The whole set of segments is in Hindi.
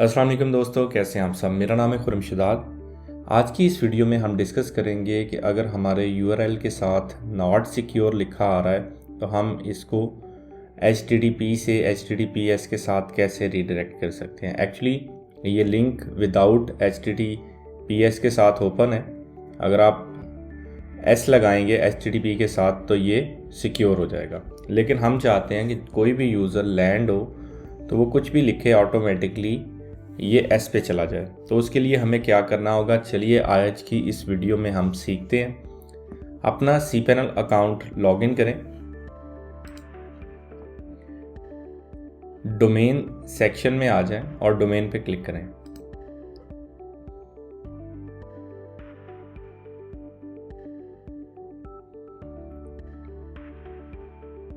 अस्सलाम वालेकुम दोस्तों, कैसे हैं आप सब। मेरा नाम है खुर्रम। आज की इस वीडियो में हम डिस्कस करेंगे कि अगर हमारे URL के साथ नॉट सिक्योर लिखा आ रहा है तो हम इसको HTTP से HTTPS के साथ कैसे रीडायरेक्ट कर सकते हैं। एक्चुअली ये लिंक विदाउट HTTPS के साथ ओपन है। अगर आप S लगाएंगे HTTP के साथ तो ये सिक्योर हो जाएगा, लेकिन हम चाहते हैं कि कोई भी यूज़र लैंड हो तो वो कुछ भी लिखे ऑटोमेटिकली ये S पे चला जाए। तो उसके लिए हमें क्या करना होगा, चलिए आज की इस वीडियो में हम सीखते हैं। अपना cPanel अकाउंट लॉगिन करें, डोमेन सेक्शन में आ जाएं और डोमेन पे क्लिक करें।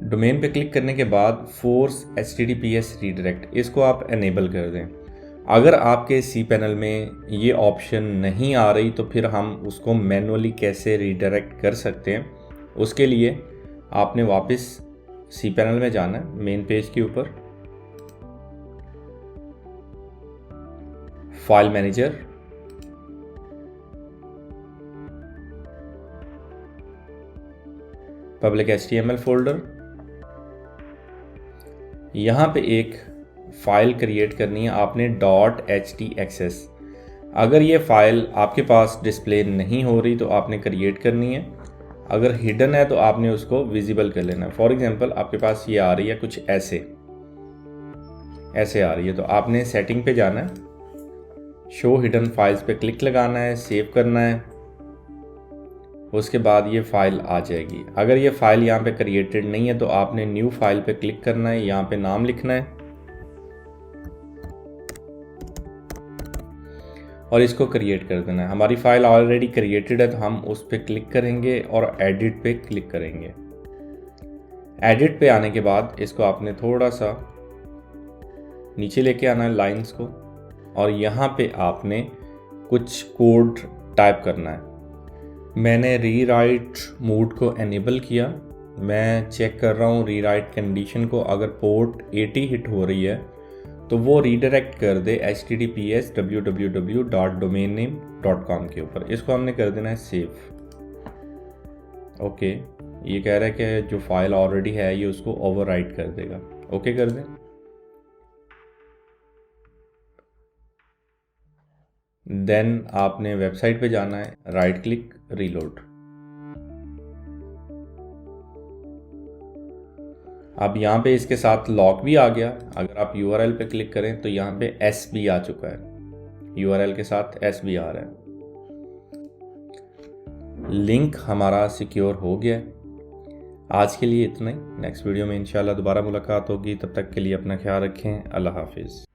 डोमेन पे क्लिक करने के बाद फोर्स HTTPS रीडायरेक्ट, इसको आप एनेबल कर दें। अगर आपके cPanel में ये ऑप्शन नहीं आ रही तो फिर हम उसको मैनुअली कैसे रीडायरेक्ट कर सकते हैं, उसके लिए आपने वापस cPanel में जाना है, मेन पेज के ऊपर, file manager, public HTML folder. यहाँ पे एक फ़ाइल क्रिएट करनी है आपने .htaccess। अगर ये फ़ाइल आपके पास डिस्प्ले नहीं हो रही तो आपने क्रिएट करनी है। अगर हिडन है तो आपने उसको विजिबल कर लेना है। फॉर एग्जांपल आपके पास ये आ रही है कुछ ऐसे आ रही है, तो आपने सेटिंग पे जाना है, शो हिडन फाइल्स पे क्लिक लगाना है, सेव करना है। उसके बाद ये फ़ाइल आ जाएगी। अगर ये फ़ाइल यहाँ पे क्रिएटेड नहीं है तो आपने न्यू फाइल पे क्लिक करना है, यहाँ पे नाम लिखना है और इसको क्रिएट कर देना है। हमारी फ़ाइल ऑलरेडी क्रिएटेड है तो हम उस पर क्लिक करेंगे और एडिट पे क्लिक करेंगे। एडिट पे आने के बाद इसको आपने थोड़ा सा नीचे लेके आना है लाइंस को, और यहाँ पे आपने कुछ कोड टाइप करना है। मैंने रीराइट मोड को एनेबल किया। मैं चेक कर रहा हूँ रीराइट कंडीशन को। अगर पोर्ट 80 हिट हो रही है तो वो रीडायरेक्ट कर दे HTTPS www.domainname.com के ऊपर। इसको हमने कर देना है सेव। ओके, ये कह रहा है कि जो फाइल ऑलरेडी है ये उसको ओवरराइट कर देगा। ओके कर दें। देन आपने वेबसाइट पे जाना है, राइट क्लिक, रीलोड। अब यहाँ पे इसके साथ लॉक भी आ गया। अगर आप URL पे क्लिक करें तो यहाँ पे S भी आ चुका है, URL के साथ S भी आ रहा है। लिंक हमारा सिक्योर हो गया। आज के लिए इतना ही। नेक्स्ट वीडियो में इंशाल्लाह दोबारा मुलाकात होगी। तब तक के लिए अपना ख्याल रखें। अल्लाह हाफिज़।